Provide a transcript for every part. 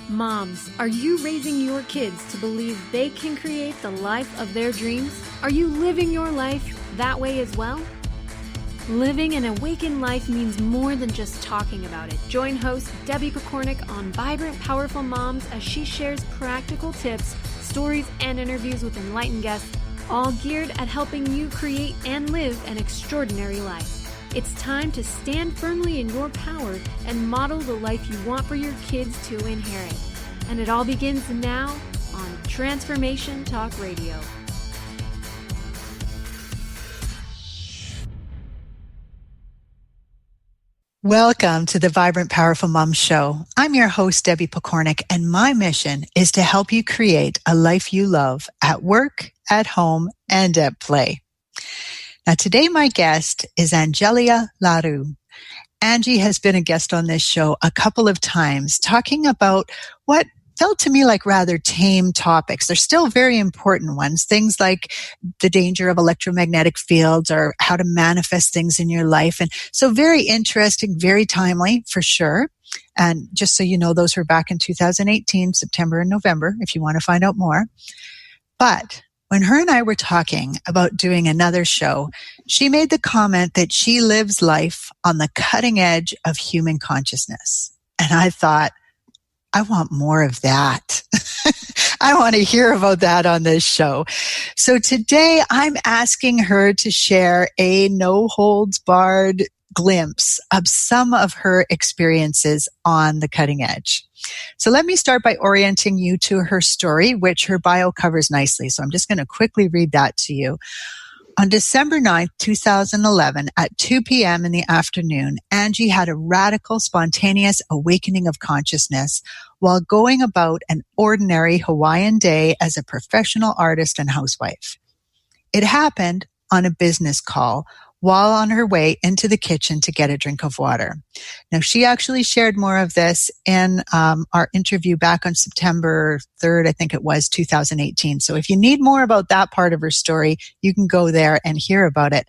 Moms, are you raising your kids to believe they can create the life of their dreams? Are you living your life that way as well? Living an awakened life means more than just talking about it. Join host Debbie Pokornik on Vibrant, Powerful Moms as she shares practical tips, stories, and interviews with enlightened guests, all geared at helping you create and live an extraordinary life. It's time to stand firmly in your power and model the life you want for your kids to inherit. And it all begins now on Transformation Talk Radio. Welcome to the Vibrant, Powerful Mom Show. I'm your host, Debbie Pokornik, and my mission is to help you create a life you love at work, at home, and at play. Now, today my guest is Angelia LaRue. Angie has been a guest on this show a couple of times, talking about what felt to me like rather tame topics. They're still very important ones, things like the danger of electromagnetic fields or how to manifest things in your life. And so very interesting, very timely for sure. And just so you know, those were back in 2018, September and November, if you want to find out more. But when her and I were talking about doing another show, she made the comment that she lives life on the cutting edge of human consciousness. And I thought, I want more of that. I want to hear about that on this show. So today I'm asking her to share a no-holds-barred glimpse of some of her experiences on the cutting edge. So let me start by orienting you to her story, which her bio covers nicely. So I'm just going to quickly read that to you. On December 9th, 2011, at 2 p.m. in the afternoon, Angie had a radical, spontaneous awakening of consciousness while going about an ordinary Hawaiian day as a professional artist and housewife. It happened on a business call while on her way into the kitchen to get a drink of water. Now, she actually shared more of this in our interview back on September 3rd, I think it was, 2018. So if you need more about that part of her story, you can go there and hear about it.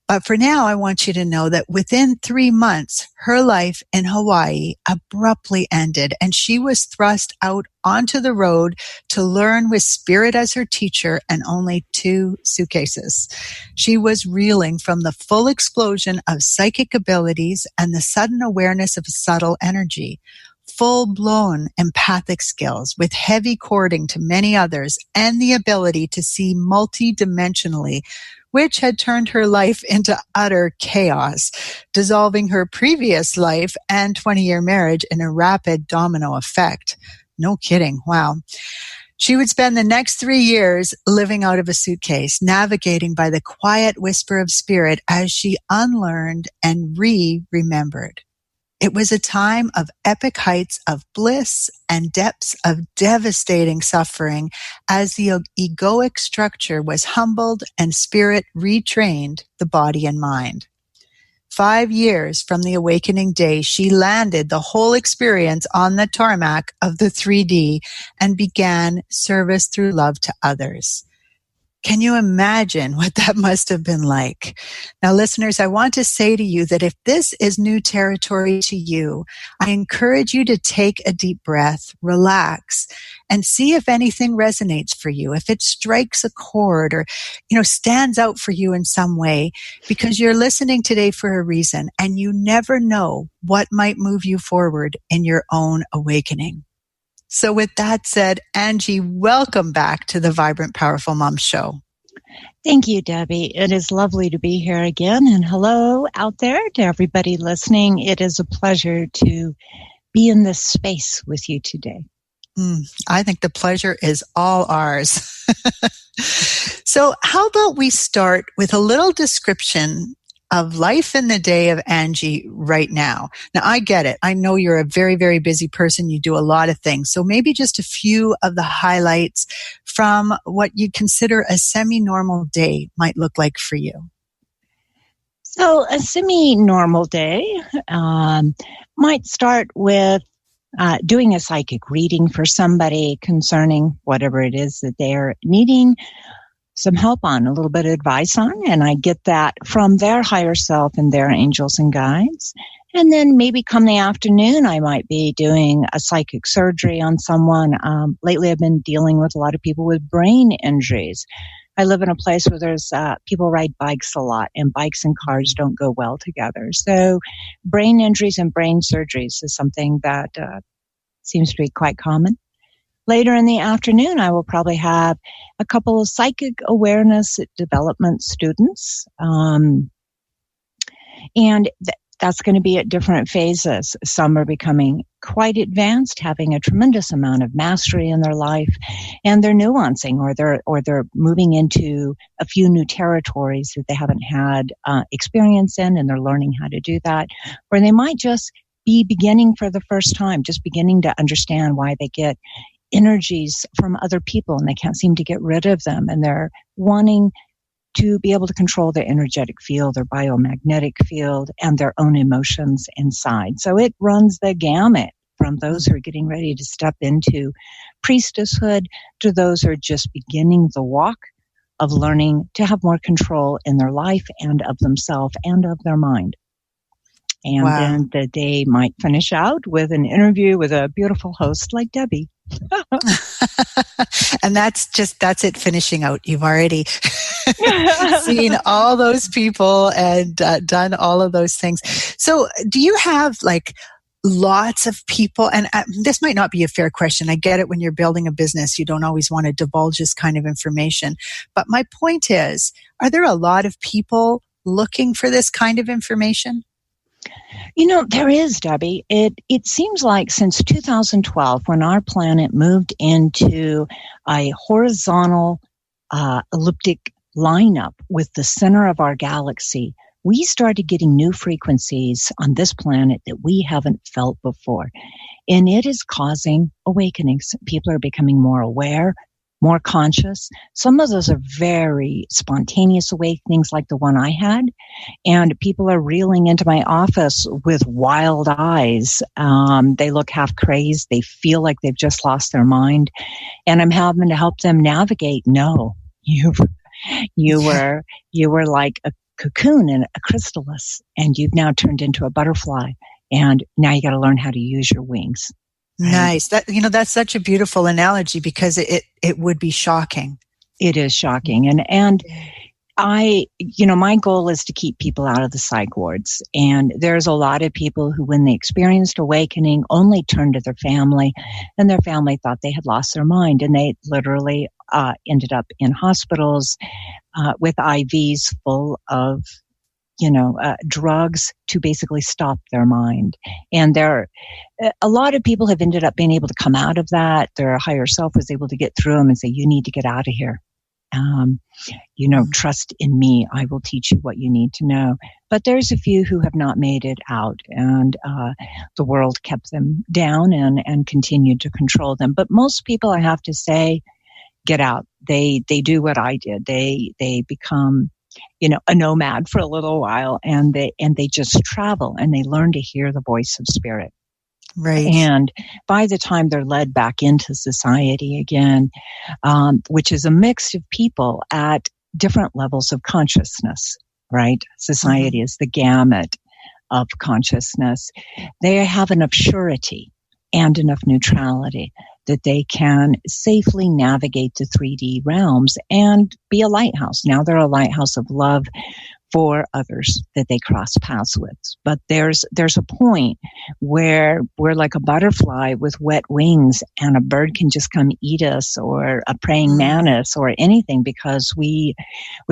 But for now, I want you to know that within 3 months, her life in Hawaii abruptly ended, and she was thrust out onto the road to learn with spirit as her teacher and only 2 suitcases. She was reeling from the full explosion of psychic abilities and the sudden awareness of subtle energy, full-blown empathic skills with heavy cording to many others, and the ability to see multidimensionally, which had turned her life into utter chaos, dissolving her previous life and 20-year marriage in a rapid domino effect. No kidding. Wow. She would spend the next 3 years living out of a suitcase, navigating by the quiet whisper of spirit as she unlearned and remembered. It was a time of epic heights of bliss and depths of devastating suffering as the egoic structure was humbled and spirit retrained the body and mind. 5 years from the awakening day, she landed the whole experience on the tarmac of the 3D and began service through love to others. Can you imagine what that must have been like? Now, listeners, I want to say to you that if this is new territory to you, I encourage you to take a deep breath, relax, and see if anything resonates for you, if it strikes a chord or, stands out for you in some way, because you're listening today for a reason, and you never know what might move you forward in your own awakening. So with that said, Angie, welcome back to the Vibrant, Powerful Mom Show. Thank you, Debbie. It is lovely to be here again. And hello out there to everybody listening. It is a pleasure to be in this space with you today. I think the pleasure is all ours. So how about we start with a little description of life in the day of Angie right now. Now, I get it. I know you're a very, very busy person. You do a lot of things. So maybe just a few of the highlights from what you'd consider a semi-normal day might look like for you. So a semi-normal day might start with doing a psychic reading for somebody concerning whatever it is that they're needing some help on, a little bit of advice on, and I get that from their higher self and their angels and guides. And then maybe come the afternoon, I might be doing a psychic surgery on someone. Lately, I've been dealing with a lot of people with brain injuries. I live in a place where there's people ride bikes a lot, and bikes and cars don't go well together. So brain injuries and brain surgeries is something that seems to be quite common. Later in the afternoon, I will probably have a couple of psychic awareness development students. And that's going to be at different phases. Some are becoming quite advanced, having a tremendous amount of mastery in their life, and they're nuancing, or they're moving into a few new territories that they haven't had experience in, and they're learning how to do that. Or they might just be beginning for the first time, just beginning to understand why they get energies from other people and they can't seem to get rid of them, and they're wanting to be able to control their energetic field, their biomagnetic field, and their own emotions inside. So it runs the gamut from those who are getting ready to step into priestesshood to those who are just beginning the walk of learning to have more control in their life and of themselves and of their mind. And Wow. then the day might finish out with an interview with a beautiful host like Debbie. And that's it, finishing out. You've already seen all those people and done all of those things. So do you have like lots of people? And this might not be a fair question. I get it. When you're building a business, you don't always want to divulge this kind of information. But my point is, are there a lot of people looking for this kind of information? You know, there is, Debbie. It seems like since 2012, when our planet moved into a horizontal elliptic lineup with the center of our galaxy, we started getting new frequencies on this planet that we haven't felt before. And it is causing awakenings. People are becoming more aware, more conscious. Some of those are very spontaneous awakenings like the one I had. And people are reeling into my office with wild eyes. They look half crazed. They feel like they've just lost their mind. And I'm having to help them navigate. No, you were like a cocoon in a chrysalis, and you've now turned into a butterfly. And now you got to learn how to use your wings. Right? Nice. That's such a beautiful analogy, because it would be shocking. It is shocking. And my goal is to keep people out of the psych wards. And there's a lot of people who, when they experienced awakening, only turned to their family, and their family thought they had lost their mind. And they literally ended up in hospitals with IVs full of drugs to basically stop their mind. And a lot of people have ended up being able to come out of that. Their higher self was able to get through them and say, you need to get out of here. Trust in me. I will teach you what you need to know. But there's a few who have not made it out, and the world kept them down and continued to control them. But most people, I have to say, get out. They do what I did. They become a nomad for a little while, and they just travel, and they learn to hear the voice of spirit. Right. And by the time they're led back into society again, which is a mix of people at different levels of consciousness, right? Society is the gamut of consciousness. They have enough surety and enough neutrality that they can safely navigate the 3D realms and be a lighthouse. Now they're a lighthouse of love for others that they cross paths with. But there's a point where we're like a butterfly with wet wings, and a bird can just come eat us, or a praying mantis, or anything, because we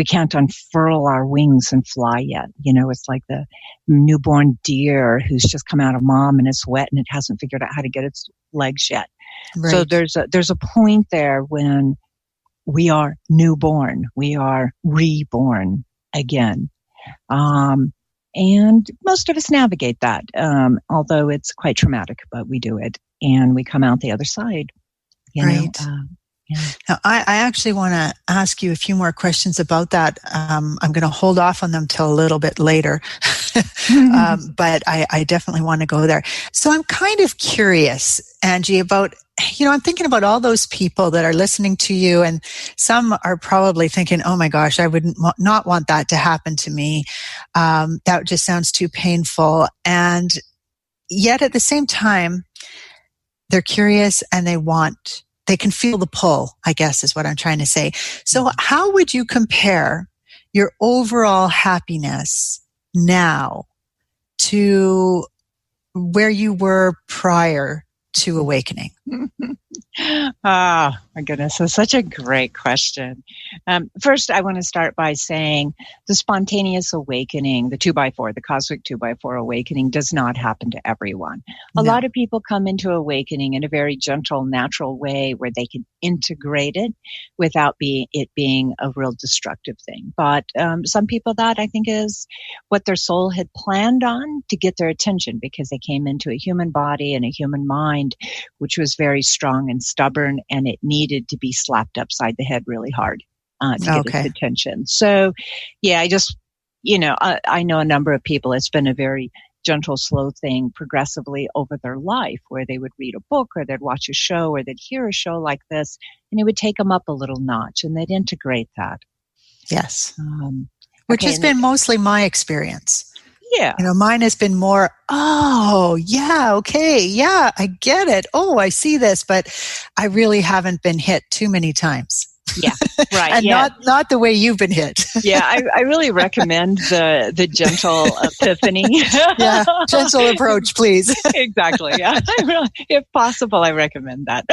can't unfurl our wings and fly yet. It's like the newborn deer who's just come out of mom and it's wet and it hasn't figured out how to get its legs yet. Right. So there's a point there when we are newborn, we are reborn again. And most of us navigate that, although it's quite traumatic, but we do it and we come out the other side. Right. Now, I actually want to ask you a few more questions about that. I'm going to hold off on them till a little bit later, but I definitely want to go there. So I'm kind of curious, Angie, about I'm thinking about all those people that are listening to you, and some are probably thinking, oh my gosh, I would not want that to happen to me. That just sounds too painful. And yet at the same time, they're curious and they can feel the pull, I guess is what I'm trying to say. So how would you compare your overall happiness now to where you were prior to awakening? Oh, my goodness. That's such a great question. First, I want to start by saying the spontaneous awakening, the 2x4, the cosmic 2x4 awakening does not happen to everyone. A lot of people come into awakening in a very gentle, natural way where they can integrate it without it being a real destructive thing. But some people, that I think is what their soul had planned on to get their attention, because they came into a human body and a human mind, which was very strong and stubborn, and it needed to be slapped upside the head really hard to get its attention. So, yeah, I know a number of people, it's been a very gentle, slow thing progressively over their life, where they would read a book or they'd watch a show or they'd hear a show like this, and it would take them up a little notch, and they'd integrate that. Yes. Which has been mostly my experience. Yeah. Mine has been more, oh, yeah, okay, yeah, I get it. Oh, I see this, but I really haven't been hit too many times. Yeah, right. And not the way you've been hit. Yeah, I really recommend the gentle epiphany. Yeah, gentle approach, please. Exactly, yeah. If possible, I recommend that.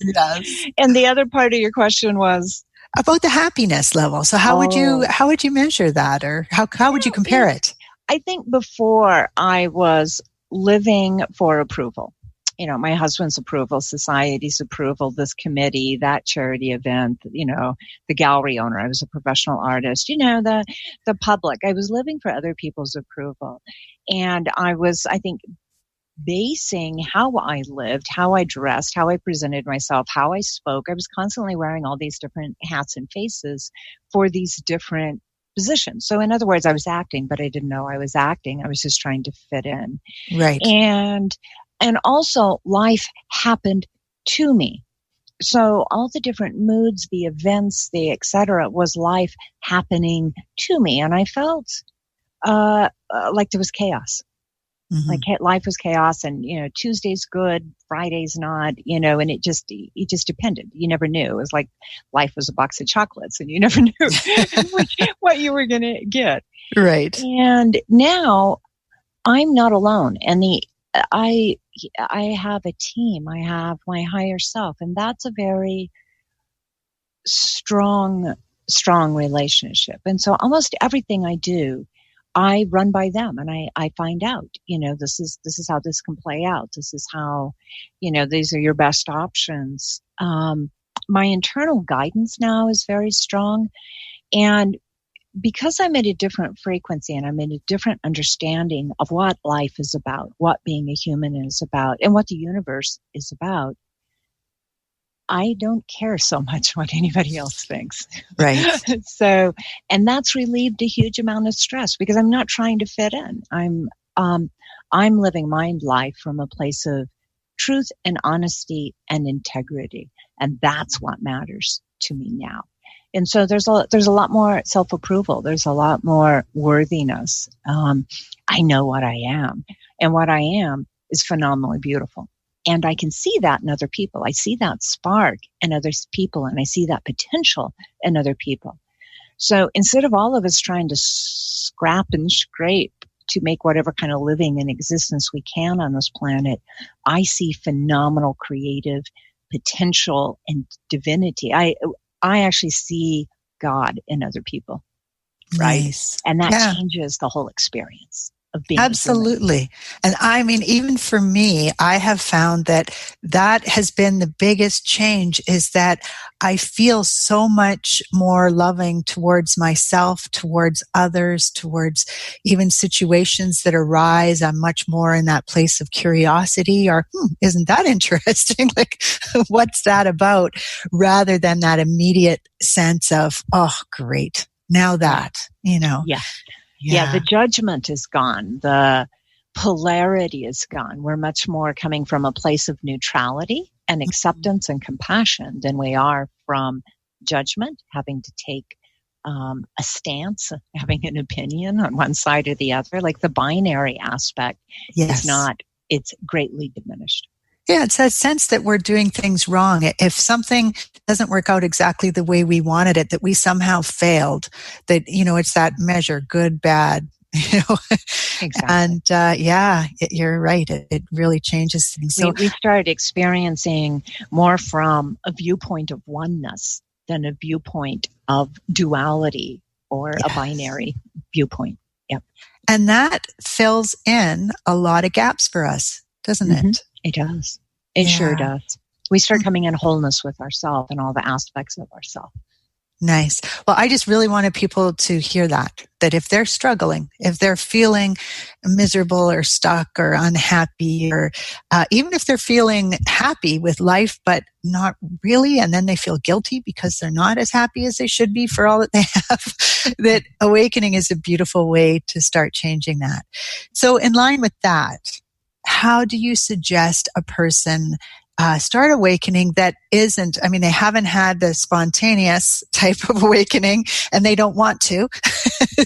Yes. And the other part of your question was? About the happiness level. So how would you measure that, or how would you compare it? I think before I was living for approval, my husband's approval, society's approval, this committee, that charity event, the gallery owner. I was a professional artist, the public. I was living for other people's approval. And I was, I think, basing how I lived, how I dressed, how I presented myself, how I spoke. I was constantly wearing all these different hats and faces for these different positions. So in other words, I was acting, but I didn't know I was acting. I was just trying to fit in. Right. And also life happened to me. So all the different moods, the events, the et cetera, was life happening to me. And I felt like there was chaos. Mm-hmm. Like life was chaos, and Tuesday's good, Friday's not, and it just depended. You never knew. It was like life was a box of chocolates, and you never knew what you were going to get. Right. And now I'm not alone, and I have a team. I have my higher self, and that's a very strong relationship. And so almost everything I do, I run by them, and I find out, this is how this can play out. This is how, these are your best options. My internal guidance now is very strong. And because I'm at a different frequency and I'm in a different understanding of what life is about, what being a human is about, and what the universe is about, I don't care so much what anybody else thinks. Right. So, and that's relieved a huge amount of stress, because I'm not trying to fit in. I'm living my life from a place of truth and honesty and integrity. And that's what matters to me now. And so there's a lot more self-approval. There's a lot more worthiness. I know what I am, and what I am is phenomenally beautiful. And I can see that in other people. I see that spark in other people, and I see that potential in other people. So instead of all of us trying to scrap and scrape to make whatever kind of living and existence we can on this planet, I see phenomenal creative potential and divinity. I actually see God in other people. Right. Nice. And that changes the whole experience of being. Absolutely. And I mean, even for me, I have found that has been the biggest change, is that I feel so much more loving towards myself, towards others, towards even situations that arise. I'm much more in that place of curiosity, or isn't that interesting? Like, what's that about? Rather than that immediate sense of, oh, great. Now that, Yeah, the judgment is gone. The polarity is gone. We're much more coming from a place of neutrality, and acceptance and compassion than we are from judgment, having to take a stance, having an opinion on one side or the other. Like the binary aspect is not, it's greatly diminished. Yeah, it's that sense that we're doing things wrong. If something doesn't work out exactly the way we wanted it, that we somehow failed, that, it's that measure, good, bad, Exactly. And you're right. It really changes things. So we started experiencing more from a viewpoint of oneness than a viewpoint of duality or a binary viewpoint. Yep. And that fills in a lot of gaps for us, doesn't it? It does. It sure does. We start coming in wholeness with ourselves and all the aspects of ourselves. Nice. Well, I just really wanted people to hear that if they're struggling, if they're feeling miserable or stuck or unhappy, or even if they're feeling happy with life, but not really, and then they feel guilty because they're not as happy as they should be for all that they have, that awakening is a beautiful way to start changing that. So in line with that, how do you suggest a person start awakening that isn't, they haven't had the spontaneous type of awakening and they don't want to.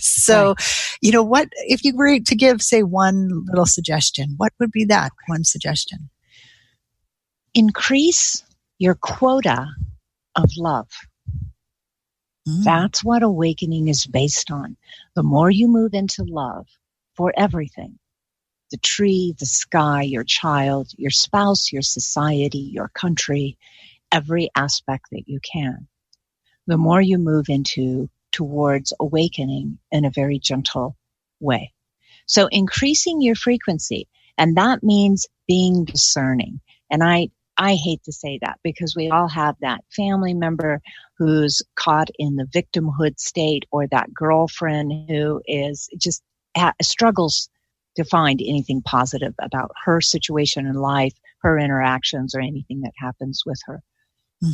So, what, if you were to give, say, one little suggestion, what would be that one suggestion? Increase your quota of love. That's what awakening is based on. The more you move into love for everything, the tree, the sky, your child, your spouse, your society, your country, every aspect that you can, the more you move towards awakening in a very gentle way. So increasing your frequency, and that means being discerning. And I hate to say that because we all have that family member who's caught in the victimhood state, or that girlfriend who is just struggles to find anything positive about her situation in life, her interactions, or anything that happens with her.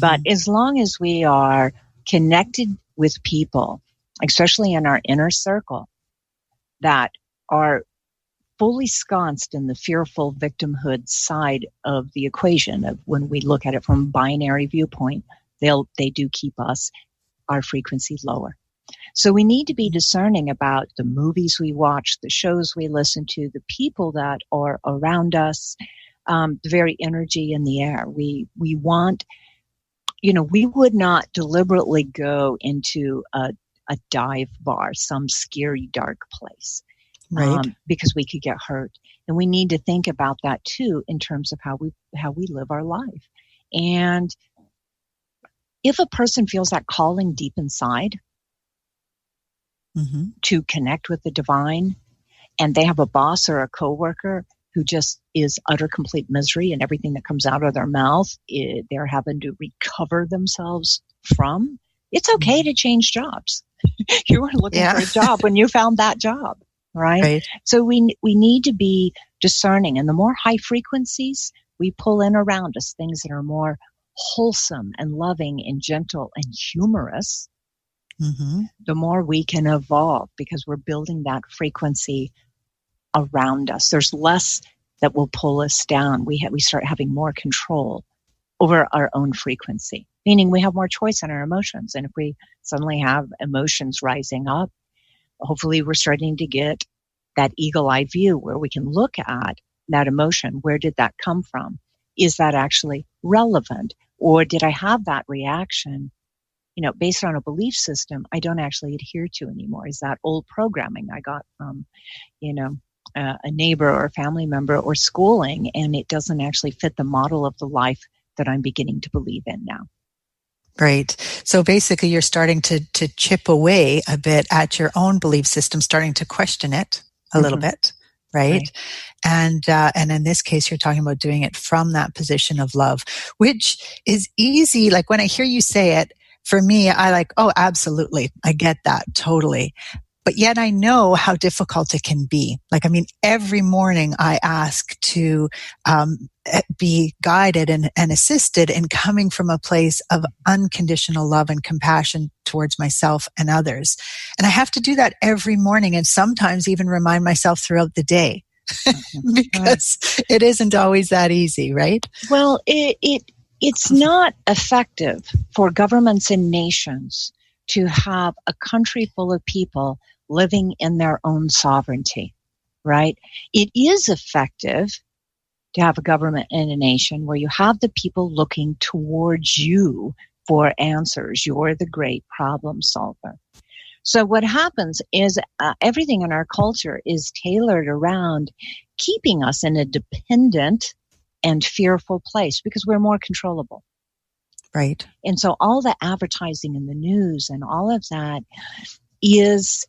But as long as we are connected with people, especially in our inner circle, that are fully sconced in the fearful victimhood side of the equation, of when we look at it from a binary viewpoint, they do keep our frequency lower. So we need to be discerning about the movies we watch, the shows we listen to, the people that are around us, the very energy in the air. We want, we would not deliberately go into a dive bar, some scary, dark place, right? Because we could get hurt. And we need to think about that too in terms of how we live our life. And if a person feels that calling deep inside, to connect with the divine, and they have a boss or a coworker who just is utter complete misery, and everything that comes out of their mouth, they're having to recover themselves from, it's okay to change jobs. You were looking for a job when you found that job, right? So we need to be discerning, and the more high frequencies we pull in around us, things that are more wholesome and loving and gentle and humorous, the more we can evolve, because we're building that frequency around us. There's less that will pull us down. We start having more control over our own frequency, meaning we have more choice in our emotions. And if we suddenly have emotions rising up, hopefully we're starting to get that eagle-eye view where we can look at that emotion. Where did that come from? Is that actually relevant? Or did I have that reaction based on a belief system I don't actually adhere to anymore? Is that old programming I got from, a neighbor or a family member or schooling, and it doesn't actually fit the model of the life that I'm beginning to believe in now? Right. So basically you're starting to chip away a bit at your own belief system, starting to question it a little bit. Right. And in this case, you're talking about doing it from that position of love, which is easy. Like when I hear you say it, for me, oh, absolutely. I get that totally. But yet I know how difficult it can be. Every morning I ask to be guided and assisted in coming from a place of unconditional love and compassion towards myself and others. And I have to do that every morning, and sometimes even remind myself throughout the day. Because it isn't always that easy, right? Well, it It's not effective for governments and nations to have a country full of people living in their own sovereignty, right? It is effective to have a government and a nation where you have the people looking towards you for answers. You're the great problem solver. So what happens is everything in our culture is tailored around keeping us in a dependent and fearful place because we're more controllable. Right. And so all the advertising in the news and all of that is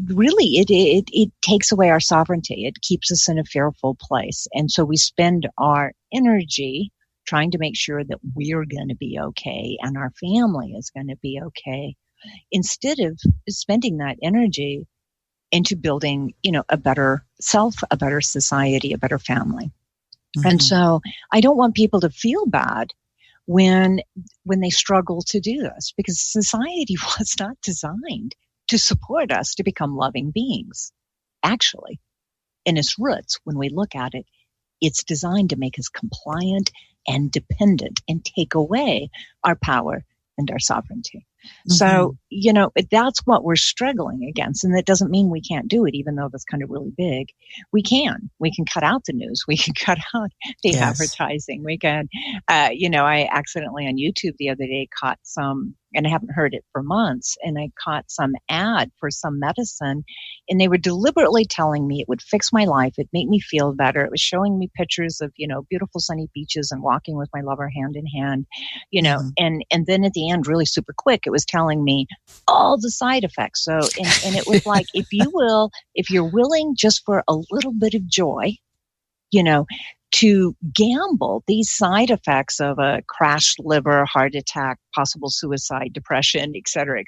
really, it takes away our sovereignty. It keeps us in a fearful place. And so we spend our energy trying to make sure that we're going to be okay and our family is going to be okay, instead of spending that energy into building, a better self, a better society, a better family. Mm-hmm. And so I don't want people to feel bad when they struggle to do this, because society was not designed to support us to become loving beings. Actually, in its roots, when we look at it, it's designed to make us compliant and dependent and take away our power and our sovereignty. Mm-hmm. So, that's what we're struggling against. And that doesn't mean we can't do it, even though that's kind of really big. We can cut out the news. We can cut out the advertising. We can, I accidentally on YouTube the other day caught some, and I haven't heard it for months, and I caught some ad for some medicine, and they were deliberately telling me it would fix my life. It'd make me feel better. It was showing me pictures of, beautiful sunny beaches and walking with my lover hand in hand, mm-hmm. and then at the end, really super quick, it was telling me all the side effects. So, and it was like, if you're willing just for a little bit of joy, to gamble these side effects of a crashed liver, heart attack, possible suicide, depression, et cetera,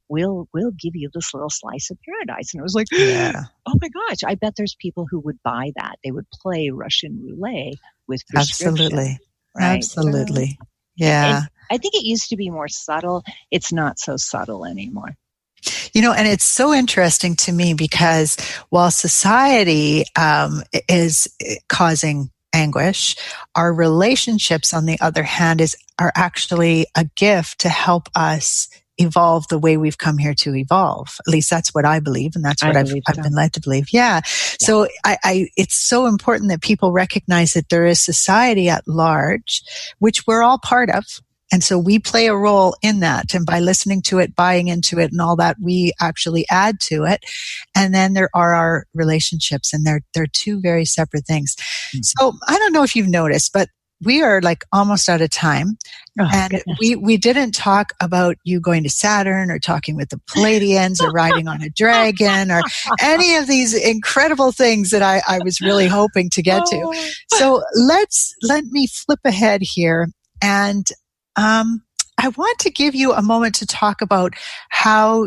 we'll give you this little slice of paradise. And it was like, oh my gosh, I bet there's people who would buy that. They would play Russian roulette with prescription. Absolutely. Right? Absolutely. Yeah. And I think it used to be more subtle. It's not so subtle anymore. And it's so interesting to me because while society is causing anguish, our relationships, on the other hand, are actually a gift to help us evolve the way we've come here to evolve. At least that's what I believe, and that's what I've been led to believe. Yeah. So it's so important that people recognize that there is society at large, which we're all part of. And so we play a role in that. And by listening to it, buying into it and all that, we actually add to it. And then there are our relationships, and they're two very separate things. Mm-hmm. So I don't know if you've noticed, but we are like almost out of time. Oh, and goodness. we didn't talk about you going to Saturn or talking with the Plaeidians or riding on a dragon or any of these incredible things that I was really hoping to get to. So let me flip ahead here, and I want to give you a moment to talk about how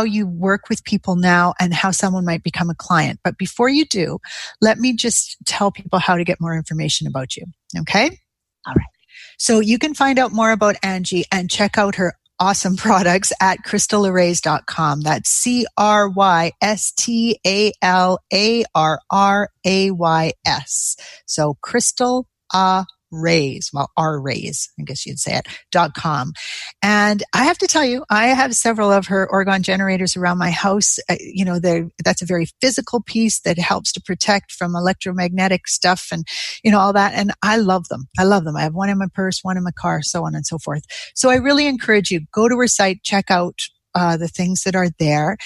you work with people now and how someone might become a client. But before you do, let me just tell people how to get more information about you. Okay? All right. So you can find out more about Angie and check out her awesome products at crystalarrays.com. That's CRYSTALARRAYS. So Crystal Rays, R-Rays, I guess you'd say it, .com. And I have to tell you, I have several of her orgone generators around my house. That's a very physical piece that helps to protect from electromagnetic stuff and, all that. And I love them. I have one in my purse, one in my car, so on and so forth. So I really encourage you, go to her site, check out the things that are there.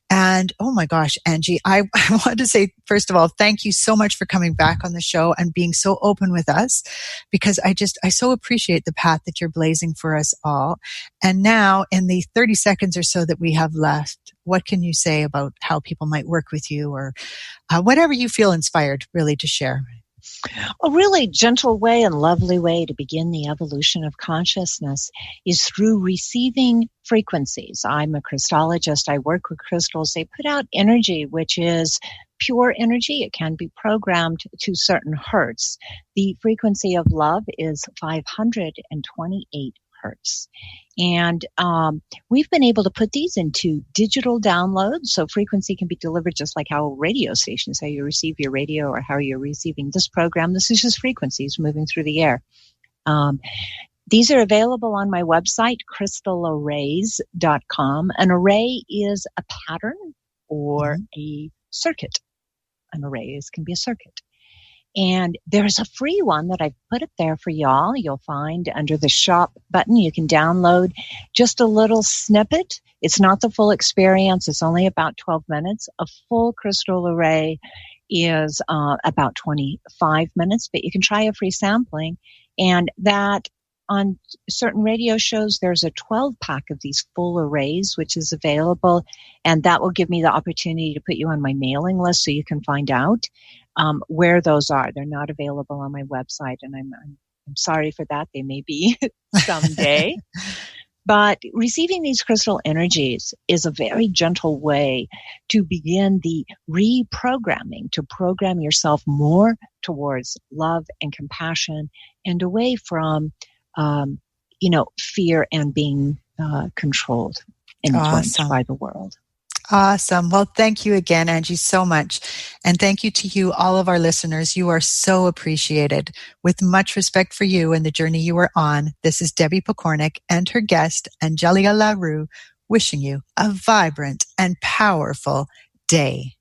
And oh my gosh, Angie, I want to say, first of all, thank you so much for coming back on the show and being so open with us, because I so appreciate the path that you're blazing for us all. And now in the 30 seconds or so that we have left, what can you say about how people might work with you, or whatever you feel inspired really to share? A really gentle way and lovely way to begin the evolution of consciousness is through receiving frequencies. I'm a crystallogist. I work with crystals. They put out energy, which is pure energy. It can be programmed to certain hertz. The frequency of love is 528 hertz. And we've been able to put these into digital downloads. So frequency can be delivered just like how radio stations, how you receive your radio or how you're receiving this program. This is just frequencies moving through the air. These are available on my website, crystalarrays.com. An array is a pattern or a circuit. An array can be a circuit. And there's a free one that I've put up there for y'all. You'll find under the shop button, you can download just a little snippet. It's not the full experience. It's only about 12 minutes. A full crystal array is about 25 minutes, but you can try a free sampling. And that on certain radio shows, there's a 12-pack of these full arrays, which is available. And that will give me the opportunity to put you on my mailing list so you can find out where those are. They're not available on my website, and I'm sorry for that. They may be someday. But receiving these crystal energies is a very gentle way to begin the reprogramming, to program yourself more towards love and compassion and away from, fear and being controlled, influenced by the world. Awesome. Well, thank you again, Angie, so much. And thank you to you, all of our listeners. You are so appreciated. With much respect for you and the journey you are on, this is Debbie Pokornik and her guest, Angelia LaRue, wishing you a vibrant and powerful day.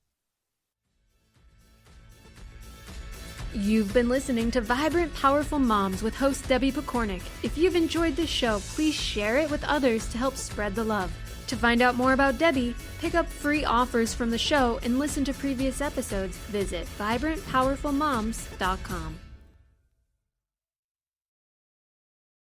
You've been listening to Vibrant, Powerful Moms with host Debbie Pokornik. If you've enjoyed this show, please share it with others to help spread the love. To find out more about Debbie, pick up free offers from the show, and listen to previous episodes, visit vibrantpowerfulmoms.com.